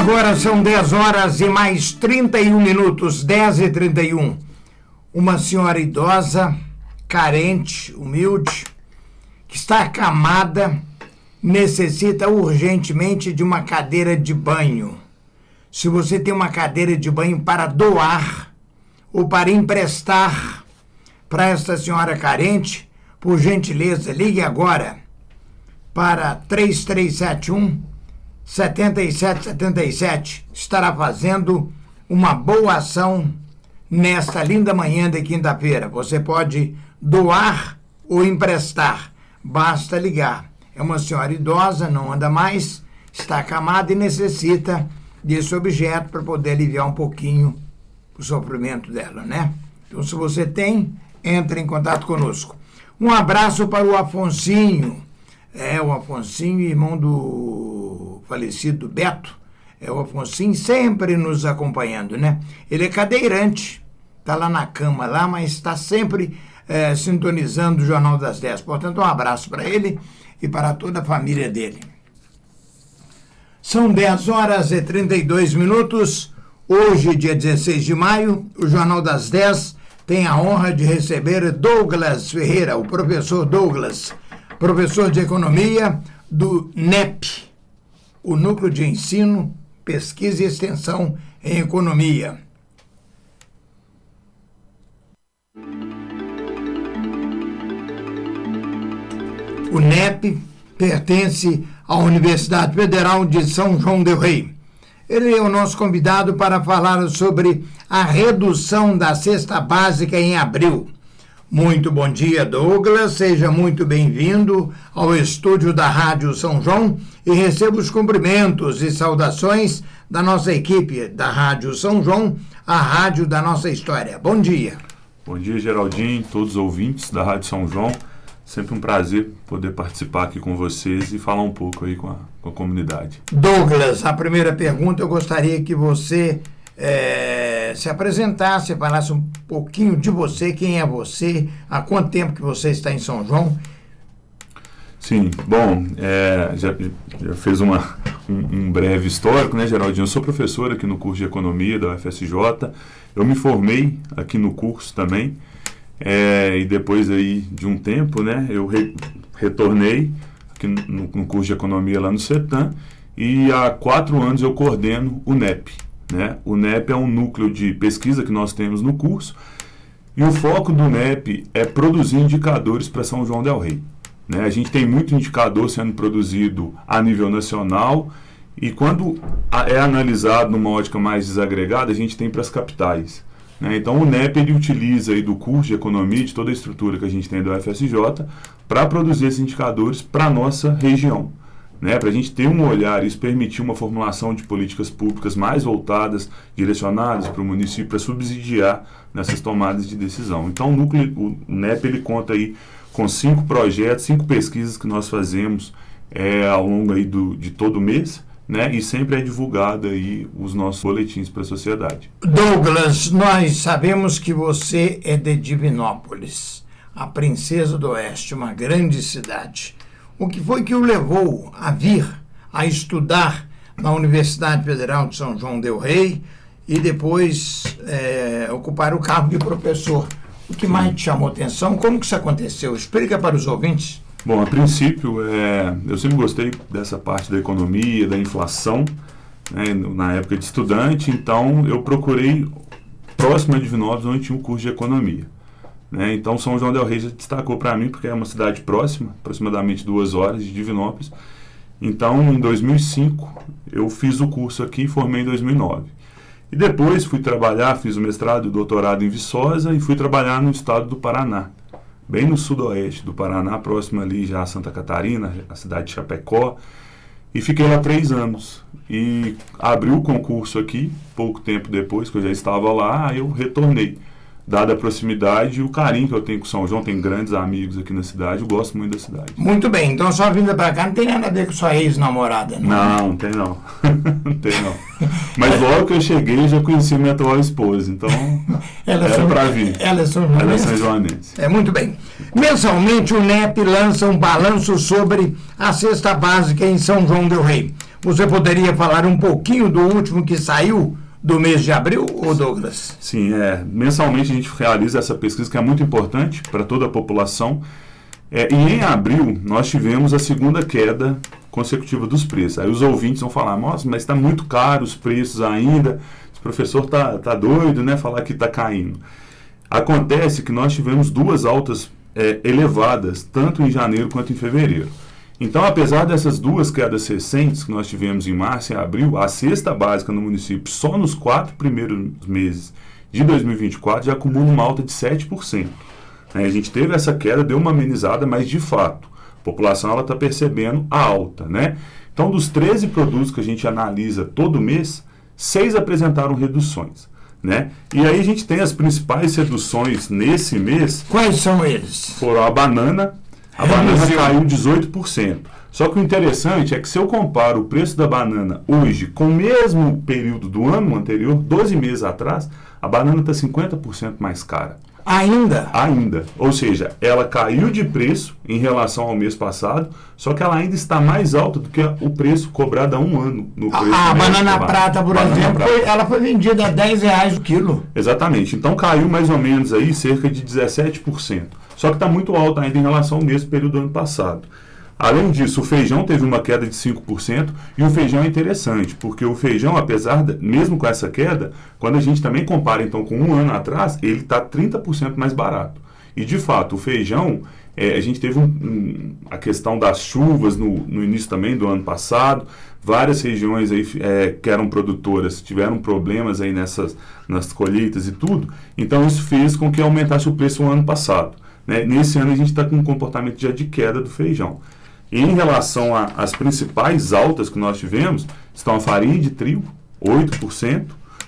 Agora são 10 horas e mais 31 minutos, 10h31. Uma senhora idosa, carente, humilde, que está acamada, necessita urgentemente de uma cadeira de banho. Se você tem uma cadeira de banho para doar ou para emprestar para esta senhora carente, por gentileza, ligue agora para 3371-7777. Estará fazendo uma boa ação nesta linda manhã de quinta-feira. Você pode doar ou emprestar. Basta ligar. É uma senhora idosa, não anda mais, está acamada e necessita desse objeto para poder aliviar um pouquinho o sofrimento dela, né? Então, se você tem, entre em contato conosco. Um abraço para o Afonsinho. O Afonsinho, irmão do falecido Beto. O Afonsinho sempre nos acompanhando, né? Ele é cadeirante, está lá na cama, lá, mas está sempre sintonizando o Jornal das 10. Portanto, um abraço para ele e para toda a família dele. São 10 horas e 32 minutos. Hoje, dia 16 de maio, o Jornal das 10 tem a honra de receber Douglas Ferreira, o professor Douglas, professor de Economia do NEP, o Núcleo de Ensino, Pesquisa e Extensão em Economia. O NEP pertence à Universidade Federal de São João del Rei. Ele é o nosso convidado para falar sobre a redução da cesta básica em abril. Muito bom dia, Douglas. Seja muito bem-vindo ao estúdio da Rádio São João e receba os cumprimentos e saudações da nossa equipe da Rádio São João, a rádio da nossa história. Bom dia. Bom dia, Geraldinho, todos os ouvintes da Rádio São João. Sempre um prazer poder participar aqui com vocês e falar um pouco aí com a comunidade. Douglas, a primeira pergunta eu gostaria que você se apresentasse, falasse um pouquinho de você, quem é você, há quanto tempo que você está em São João? Sim, bom, já fez um breve histórico, né, Geraldinho? Eu sou professor aqui no curso de Economia da UFSJ, eu me formei aqui no curso também, e depois aí de um tempo, né, eu retornei aqui no curso de Economia lá no CETAM, e há 4 anos eu coordeno o NEP. Né? O NEP é um núcleo de pesquisa que nós temos no curso, e o foco do NEP é produzir indicadores para São João del Rei. Né? A gente tem muito indicador sendo produzido a nível nacional, e quando é analisado numa ótica mais desagregada, a gente tem para as capitais. Né? Então o NEP ele utiliza aí do curso de Economia, de toda a estrutura que a gente tem da UFSJ, para produzir esses indicadores para a nossa região. Né, para a gente ter um olhar e isso permitir uma formulação de políticas públicas mais voltadas, direcionadas para o município, para subsidiar nessas tomadas de decisão. Então o NEP ele conta aí com 5 projetos, 5 pesquisas que nós fazemos ao longo aí de todo o mês, né, e sempre é divulgado aí os nossos boletins para a sociedade. Douglas, nós sabemos que você é de Divinópolis, a Princesa do Oeste, uma grande cidade. O que foi que o levou a vir a estudar na Universidade Federal de São João del Rei e depois ocupar o cargo de professor? O que mais te chamou a atenção? Como que isso aconteceu? Explica para os ouvintes. Bom, a princípio, eu sempre gostei dessa parte da economia, da inflação, né, na época de estudante, então eu procurei próximo a Divinópolis, onde tinha um curso de economia. Né? Então São João del Rei já destacou para mim, porque é uma cidade próxima, aproximadamente 2 horas de Divinópolis. Então, em 2005, eu fiz o curso aqui e formei em 2009. E depois fui trabalhar, fiz o mestrado e o doutorado em Viçosa e fui trabalhar no estado do Paraná, bem no sudoeste do Paraná, próximo ali já a Santa Catarina, a cidade de Chapecó. E fiquei lá 3 anos. E abri o concurso aqui, pouco tempo depois que eu já estava lá, eu retornei. Dada a proximidade e o carinho que eu tenho com São João, tenho grandes amigos aqui na cidade, eu gosto muito da cidade. Muito bem, então a sua vinda para cá não tem nada a ver com sua ex-namorada, não? Não tem não. Não tem não. Mas logo que eu cheguei, já conheci minha atual esposa, então era para vir. Ela é são joanense? Muito bem. Mensalmente o NEP lança um balanço sobre a cesta básica em São João del Rei. Você poderia falar um pouquinho do último que saiu do mês de abril, ô Douglas? Sim, mensalmente a gente realiza essa pesquisa que é muito importante para toda a população. E em abril nós tivemos a segunda queda consecutiva dos preços. Aí os ouvintes vão falar, nossa, mas está muito caro os preços ainda, esse professor tá doido, né, falar que está caindo. Acontece que nós tivemos duas altas elevadas, tanto em janeiro quanto em fevereiro. Então, apesar dessas duas quedas recentes que nós tivemos em março e abril, a cesta básica no município, só nos 4 primeiros meses de 2024, já acumula uma alta de 7%. A gente teve essa queda, deu uma amenizada, mas de fato, a população está percebendo a alta, né? Então, dos 13 produtos que a gente analisa todo mês, 6 apresentaram reduções, né? E aí a gente tem as principais reduções nesse mês. Quais são eles? Foram a banana caiu 18%. Só que o interessante é que se eu comparo o preço da banana hoje com o mesmo período do ano anterior, 12 meses atrás, a banana está 50% mais cara. Ainda. Ou seja, ela caiu de preço em relação ao mês passado, só que ela ainda está mais alta do que o preço cobrado há um ano. No preço a banana prata, por exemplo, ela foi vendida a R$10 o quilo. Exatamente. Então caiu mais ou menos aí cerca de 17%. Só que está muito alta ainda em relação ao mesmo período do ano passado. Além disso, o feijão teve uma queda de 5%, e o feijão é interessante, porque o feijão, mesmo com essa queda, quando a gente também compara então com um ano atrás, ele está 30% mais barato. E de fato, o feijão, a gente teve a questão das chuvas no início também do ano passado, várias regiões aí, que eram produtoras tiveram problemas aí nas colheitas e tudo, então isso fez com que aumentasse o preço no ano passado, né? Nesse ano a gente está com um comportamento já de queda do feijão. Em relação às principais altas que nós tivemos, estão a farinha de trigo, 8%,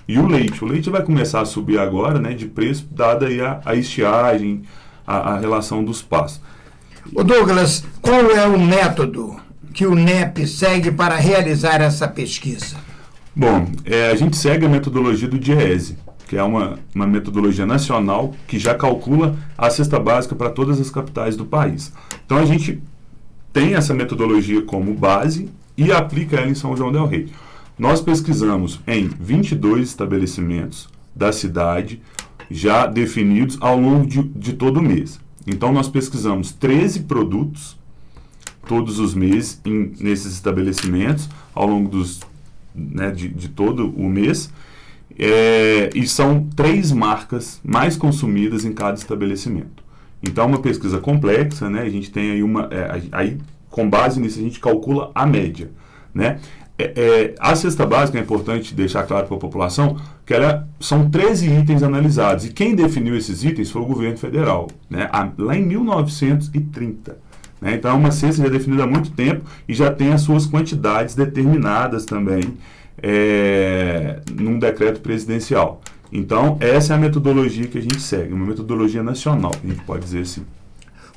e o leite. O leite vai começar a subir agora, né, de preço, dada aí a estiagem, a relação dos pastos. Ô Douglas, qual é o método que o NEP segue para realizar essa pesquisa? Bom, a gente segue a metodologia do DIEESE, que é uma metodologia nacional que já calcula a cesta básica para todas as capitais do país. Então a gente tem essa metodologia como base e aplica ela em São João del Rei. Nós pesquisamos em 22 estabelecimentos da cidade, já definidos ao longo de todo o mês. Então, nós pesquisamos 13 produtos todos os meses nesses estabelecimentos, ao longo de todo o mês, e são 3 marcas mais consumidas em cada estabelecimento. Então, é uma pesquisa complexa, né? A gente tem aí com base nisso, a gente calcula a média, né? A cesta básica, é importante deixar claro para a população, que são 13 itens analisados, e quem definiu esses itens foi o governo federal, né? Lá em 1930. Né? Então, é uma cesta já definida há muito tempo e já tem as suas quantidades determinadas também num decreto presidencial. Então, essa é a metodologia que a gente segue, uma metodologia nacional, a gente pode dizer assim.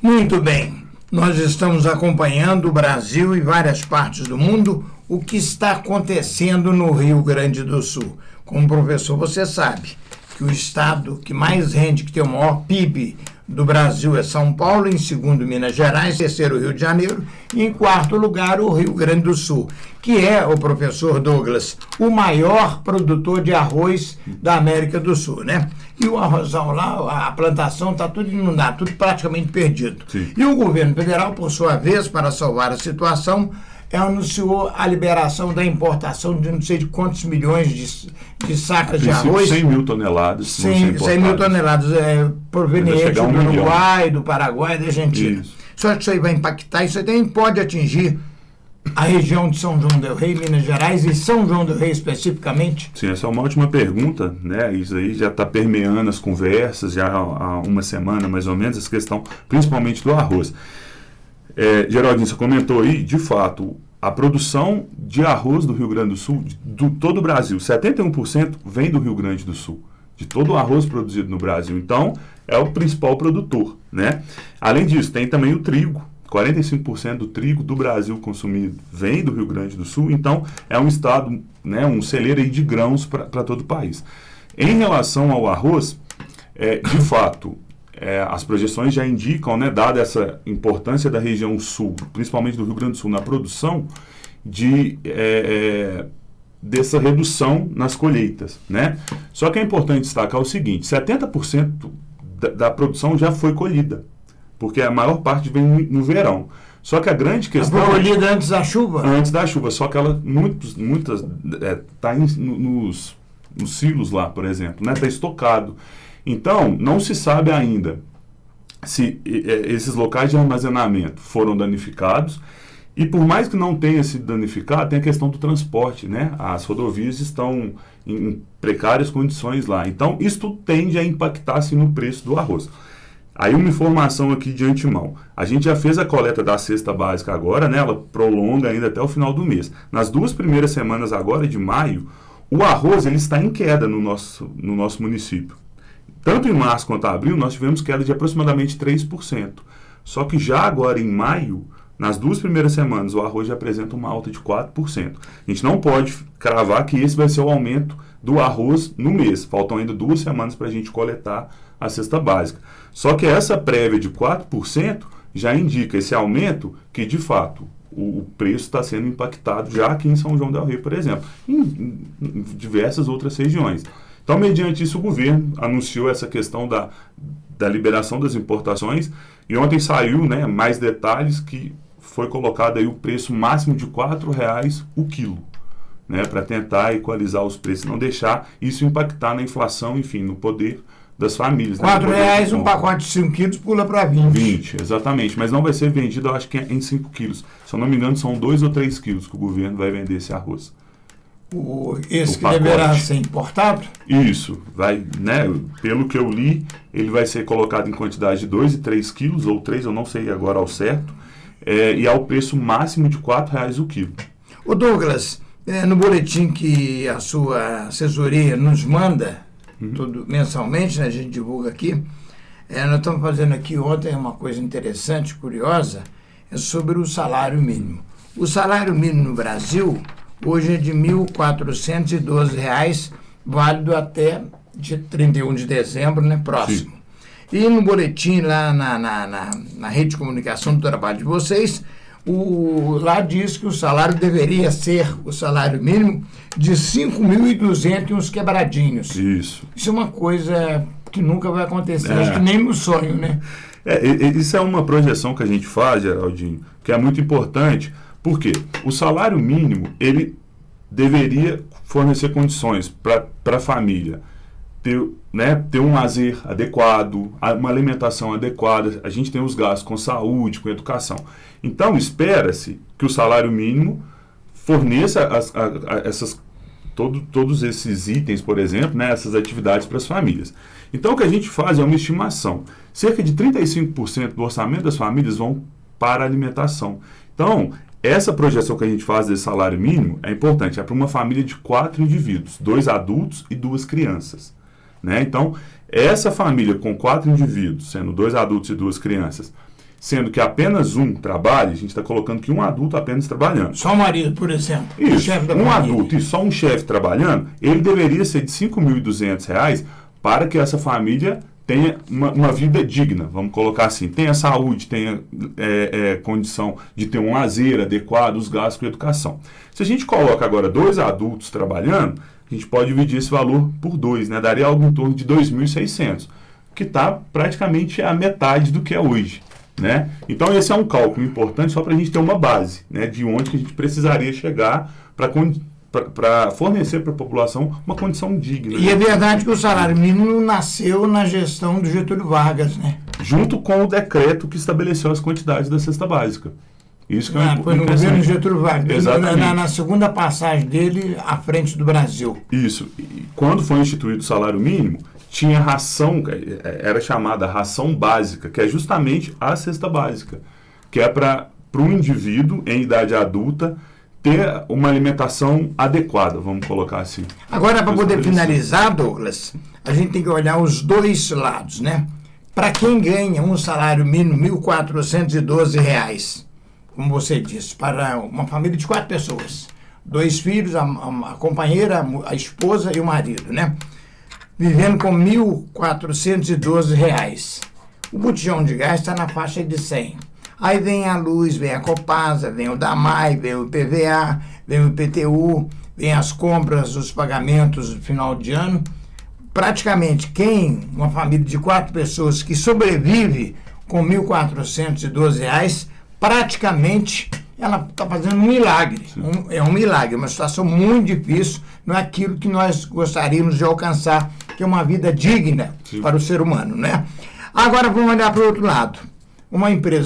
Muito bem. Nós estamos acompanhando o Brasil e várias partes do mundo, o que está acontecendo no Rio Grande do Sul. Como professor, você sabe que o estado que mais rende, que tem o maior PIB do Brasil é São Paulo, em segundo Minas Gerais, terceiro Rio de Janeiro e em quarto lugar o Rio Grande do Sul, que é, o professor Douglas, o maior produtor de arroz da América do Sul, né? E o arrozão lá, a plantação está tudo inundada, tudo praticamente perdido. Sim. E o governo federal, por sua vez, para salvar a situação, anunciou a liberação da importação de não sei de quantos milhões de sacas de arroz. 100 mil toneladas. 100 mil toneladas provenientes do Uruguai, do Paraguai, da Argentina. Só que isso aí vai impactar, isso aí também pode atingir a região de São João del Rei, Minas Gerais, e São João del Rei especificamente? Sim, essa é uma ótima pergunta, né? Isso aí já está permeando as conversas, já há uma semana mais ou menos, essa questão, principalmente do arroz. Geraldinho, você comentou aí, de fato, a produção de arroz do Rio Grande do Sul, de todo o Brasil, 71% vem do Rio Grande do Sul, de todo o arroz produzido no Brasil. Então, é o principal produtor, né? Além disso, tem também o trigo. 45% do trigo do Brasil consumido vem do Rio Grande do Sul, então é um estado, né, um celeiro aí de grãos para todo o país. Em relação ao arroz, de fato, as projeções já indicam, né, dada essa importância da região sul, principalmente do Rio Grande do Sul, na produção, dessa redução nas colheitas, né? Só que é importante destacar o seguinte, 70% da produção já foi colhida, porque a maior parte vem no verão. Só que a grande questão... Foi colhida antes da chuva? Antes da chuva, só que ela, muitas está nos silos lá, por exemplo, né? Está estocado. Então, não se sabe ainda se esses locais de armazenamento foram danificados. E por mais que não tenha sido danificado, tem a questão do transporte, né? As rodovias estão em precárias condições lá. Então, isso tende a impactar assim, no preço do arroz. Aí uma informação aqui de antemão. A gente já fez a coleta da cesta básica agora, né? Ela prolonga ainda até o final do mês. Nas 2 primeiras semanas agora de maio, o arroz ele está em queda no nosso município. Tanto em março quanto em abril, nós tivemos queda de aproximadamente 3%. Só que já agora em maio, nas 2 primeiras semanas, o arroz já apresenta uma alta de 4%. A gente não pode cravar que esse vai ser o aumento do arroz no mês. Faltam ainda 2 semanas para a gente coletar a cesta básica. Só que essa prévia de 4% já indica esse aumento que, de fato, o preço está sendo impactado já aqui em São João del Rei, por exemplo, em diversas outras regiões. Então, mediante isso, o governo anunciou essa questão da liberação das importações e ontem saiu, né, mais detalhes que foi colocado aí o preço máximo de R$ 4,00 o quilo, né, para tentar equalizar os preços, não deixar isso impactar na inflação, enfim, no poder das famílias. R$ 4,00 um pacote de 5 quilos pula para 20. 20, exatamente, mas não vai ser vendido, eu acho que em 5 quilos. Se eu não me engano, são 2 ou 3 quilos que o governo vai vender esse arroz. Esse que deverá ser importado? Isso, vai, né, pelo que eu li, ele vai ser colocado em quantidade de 2 e 3 quilos, ou 3, eu não sei agora ao certo, e ao preço máximo de R$ 4,00 o quilo. Ô Douglas, no boletim que a sua assessoria nos manda, mensalmente, né, a gente divulga aqui, nós estamos fazendo aqui ontem uma coisa interessante, curiosa, é sobre o salário mínimo. O salário mínimo no Brasil hoje é de R$ 1.412, válido até de 31 de dezembro, né, próximo. Sim. E no boletim lá na rede de comunicação do trabalho de vocês, lá diz que o salário deveria ser o salário mínimo de 5.200 e uns quebradinhos. Isso. Isso é uma coisa que nunca vai acontecer, acho que nem no sonho, né? Isso é uma projeção que a gente faz, Geraldinho, que é muito importante, porque o salário mínimo, ele deveria fornecer condições para a família ter um lazer adequado, uma alimentação adequada. A gente tem os gastos com saúde, com educação. Então, espera-se que o salário mínimo forneça todos esses itens, por exemplo, né, essas atividades para as famílias. Então, o que a gente faz é uma estimação. Cerca de 35% do orçamento das famílias vão para a alimentação. Então, essa projeção que a gente faz desse salário mínimo é importante. É para uma família de 4 indivíduos, 2 adultos e 2 crianças. Né? Então, essa família com 4 indivíduos, sendo 2 adultos e 2 crianças, sendo que apenas um trabalha, a gente está colocando que um adulto apenas trabalhando. Só o marido, por exemplo. Isso, chefe da um família. Adulto e só um chefe trabalhando, ele deveria ser de R$ 5.200 para que essa família tenha uma vida digna, vamos colocar assim, tenha saúde, tenha condição de ter um lazer adequado, os gastos com educação. Se a gente coloca agora 2 adultos trabalhando, a gente pode dividir esse valor por 2, né? Daria algo em torno de 2.600, que está praticamente a metade do que é hoje. Né? Então esse é um cálculo importante só para a gente ter uma base, né, de onde que a gente precisaria chegar para fornecer para a população uma condição digna. E é verdade que o salário mínimo nasceu na gestão do Getúlio Vargas, né? Junto com o decreto que estabeleceu as quantidades da cesta básica. Isso que foi no governo Getúlio Vargas. Exatamente. Na segunda passagem dele à frente do Brasil. Isso. E quando foi instituído o salário mínimo, tinha ração, era chamada ração básica, que é justamente a cesta básica, que é para o indivíduo em idade adulta ter uma alimentação adequada, vamos colocar assim. Agora, para poder finalizar, Douglas, a gente tem que olhar os dois lados, né? Para quem ganha um salário mínimo R$ 1.412, como você disse, para uma família de 4 pessoas, 2 filhos, a companheira, a esposa e o marido, né? Vivendo com R$ 1.412. O botijão de gás está na faixa de 100. Aí vem a luz, vem a Copasa, vem o DAMAI, vem o IPVA, vem o IPTU, vem as compras, os pagamentos no final de ano. Praticamente, uma família de 4 pessoas que sobrevive com R$ 1.412, praticamente ela está fazendo um milagre. É um milagre, uma situação muito difícil, não é aquilo que nós gostaríamos de alcançar, que é uma vida digna para o ser humano, né? Agora vamos olhar para o outro lado.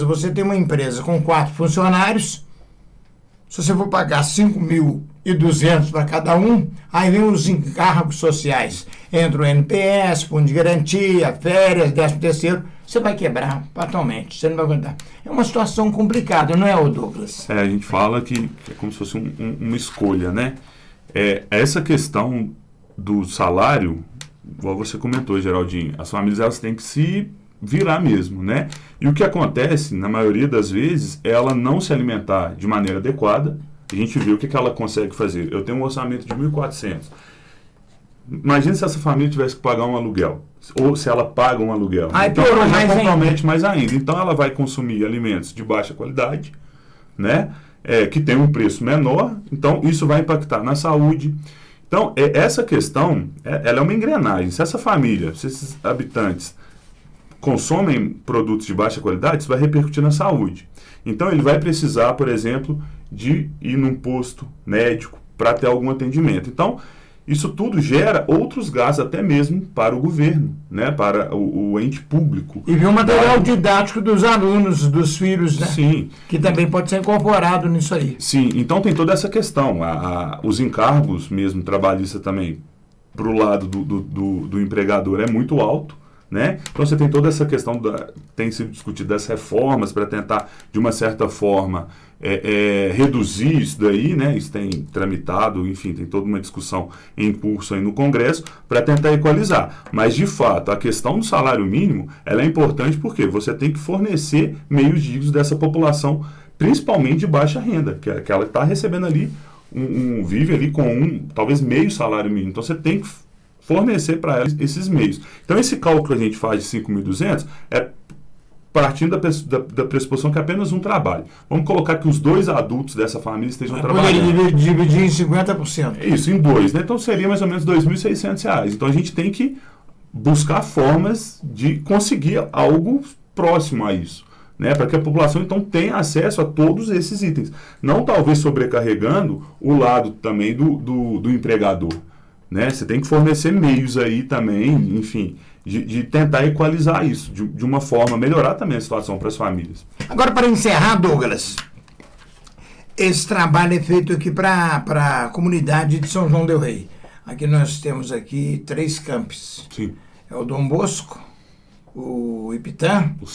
Você tem uma empresa com 4 funcionários, se você for pagar 5.200 para cada um, aí vem os encargos sociais. Entra o NPS, fundo de garantia, férias, 13º, você vai quebrar fatalmente, você não vai aguentar. É uma situação complicada, não é, Douglas? A gente fala que é como se fosse uma escolha, né? Essa questão do salário, igual você comentou, Geraldinho, as famílias elas têm que se virar mesmo, né? E o que acontece, na maioria das vezes, é ela não se alimentar de maneira adequada. A gente vê o que ela consegue fazer. Eu tenho um orçamento de 1.400. Imagina se essa família tivesse que pagar um aluguel. Ou se ela paga um aluguel. Então ela já compromete mais ainda. Então ela vai consumir alimentos de baixa qualidade, né? Que tem um preço menor. Então isso vai impactar na saúde. Então essa questão, ela é uma engrenagem. Se essa família, se esses habitantes consomem produtos de baixa qualidade, isso vai repercutir na saúde. Então ele vai precisar, por exemplo, de ir num posto médico para ter algum atendimento. Então, isso tudo gera outros gastos até mesmo para o governo, né? Para o ente público. E o material didático dos alunos, dos filhos, né? Sim. Que também pode ser incorporado nisso aí. Sim, então tem toda essa questão. Os encargos mesmo trabalhistas também, para o lado do empregador, é muito alto. Né? Então você tem toda essa questão, tem sido discutida das reformas para tentar, de uma certa forma, reduzir isso daí, né? Isso tem tramitado, enfim, tem toda uma discussão em curso aí no Congresso para tentar equalizar. Mas, de fato, a questão do salário mínimo, ela é importante porque você tem que fornecer meios dignos dessa população, principalmente de baixa renda, que ela está recebendo ali, vive ali com talvez meio salário mínimo. Então você tem que fornecer para elas esses meios. Então, esse cálculo que a gente faz de 5.200 é partindo da pressuposição que é apenas um trabalho. Vamos colocar que os 2 adultos dessa família estejam trabalhando. Poderia dividir em 50%. Isso, em 2, né? Então, seria mais ou menos R$ 2.600. Então, a gente tem que buscar formas de conseguir algo próximo a isso, né? Para que a população, então, tenha acesso a todos esses itens. Não, talvez, sobrecarregando o lado também do empregador. Né? Você tem que fornecer meios aí também, enfim, de tentar equalizar isso, de uma forma, melhorar também a situação para as famílias. Agora, para encerrar, Douglas, esse trabalho é feito aqui para a comunidade de São João del Rei. Aqui nós temos 3 campos. Sim. É o Dom Bosco, o Ipitã, o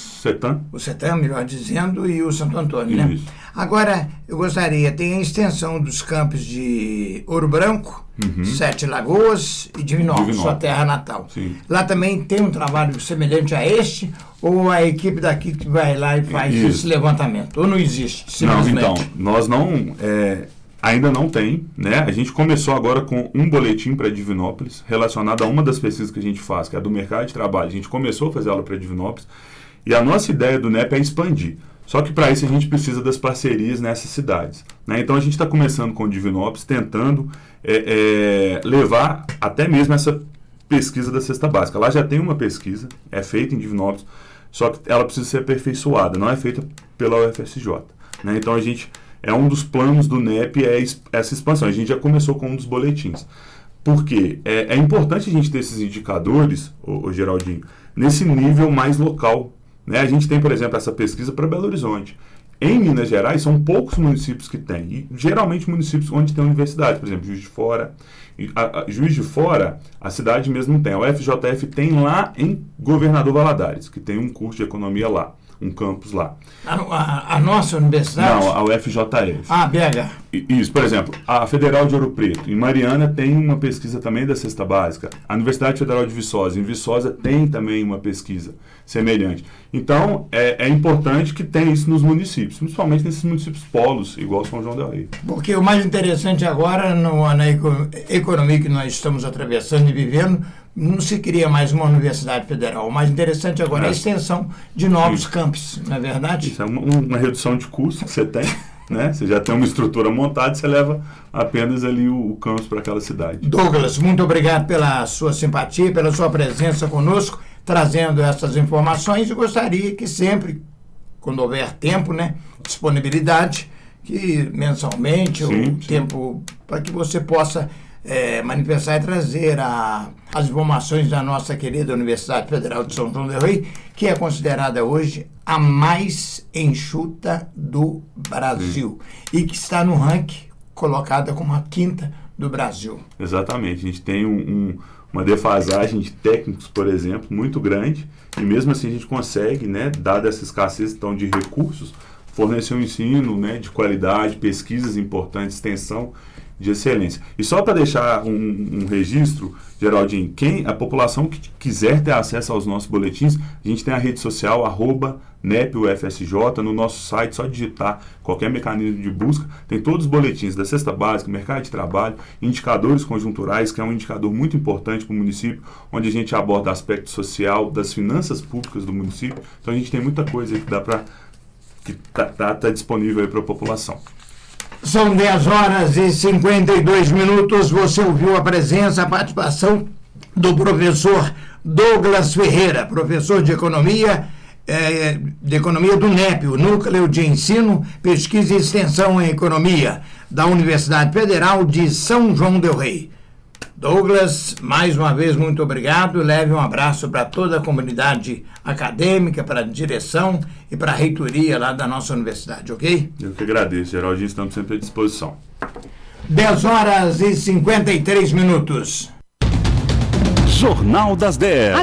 CETAM, melhor dizendo, e o Santo Antônio, né? Agora, eu gostaria, tem a extensão dos campos de Ouro Branco, 7 Lagoas e Divinópolis, sua terra natal. Sim. Lá também tem um trabalho semelhante a este, ou a equipe daqui que vai lá e faz esse levantamento? Ou não existe, simplesmente? Não, então, nós não... Ainda não tem, né? A gente começou agora com um boletim para Divinópolis, relacionado a uma das pesquisas que a gente faz, que é a do mercado de trabalho. A gente começou a fazer aula para Divinópolis, e a nossa ideia do NEP é expandir. Só que para isso a gente precisa das parcerias nessas cidades, né? Então a gente está começando com Divinópolis, tentando levar até mesmo essa pesquisa da cesta básica. Lá já tem uma pesquisa, é feita em Divinópolis, só que ela precisa ser aperfeiçoada, não é feita pela UFSJ, né? Então a gente... um dos planos do NEP essa expansão. A gente já começou com um dos boletins. Por quê? É importante a gente ter esses indicadores, o Geraldinho, nesse nível mais local, né? A gente tem, por exemplo, essa pesquisa para Belo Horizonte. Em Minas Gerais, são poucos municípios que têm. E, geralmente, municípios onde tem universidade. Por exemplo, Juiz de Fora. Juiz de Fora, a cidade mesmo não tem. A UFJF tem lá em Governador Valadares, que tem um curso de economia lá. Um campus lá. A nossa universidade? Não, a UFJF. BH. Isso, por exemplo, a Federal de Ouro Preto, em Mariana, tem uma pesquisa também da cesta básica. A Universidade Federal de Viçosa, em Viçosa, tem também uma pesquisa semelhante. Então, é importante que tenha isso nos municípios, principalmente nesses municípios polos, igual São João del Rei. Porque o mais interessante agora, na economia que nós estamos atravessando e vivendo, não se cria mais uma universidade federal. O mais interessante agora é a extensão de novos campos, não é verdade? Isso é uma redução de custo que você tem, né? Você já tem uma estrutura montada, você leva apenas ali o campus para aquela cidade. Douglas, muito obrigado pela sua simpatia, pela sua presença conosco, trazendo essas informações, e gostaria que sempre, quando houver tempo, né, disponibilidade, que mensalmente, o tempo para que você possa manifestar e trazer as informações da nossa querida Universidade Federal de São João del Rei, que é considerada hoje a mais enxuta do Brasil e que está no ranking colocada como a 5ª do Brasil. Exatamente, a gente tem uma defasagem de técnicos, por exemplo, muito grande, e mesmo assim a gente consegue, né, dada essa escassez então, de recursos, fornecer um ensino, né, de qualidade, pesquisas importantes, extensão de excelência. E só para deixar um registro, Geraldinho, a população que quiser ter acesso aos nossos boletins, a gente tem a rede social @nepufsj, no nosso site, só digitar qualquer mecanismo de busca, tem todos os boletins da cesta básica, mercado de trabalho, indicadores conjunturais, que é um indicador muito importante para o município, onde a gente aborda aspecto social das finanças públicas do município. Então a gente tem muita coisa que dá para que tá disponível aí para a população. São 10h52. Você ouviu a presença, a participação do professor Douglas Ferreira, professor de Economia do NEP, o Núcleo de Ensino, Pesquisa e Extensão em Economia, da Universidade Federal de São João del Rei. Douglas, mais uma vez, muito obrigado. Leve um abraço para toda a comunidade acadêmica, para a direção e para a reitoria lá da nossa universidade, ok? Eu que agradeço, Geraldinho, estamos sempre à disposição. 10h53. Jornal das 10.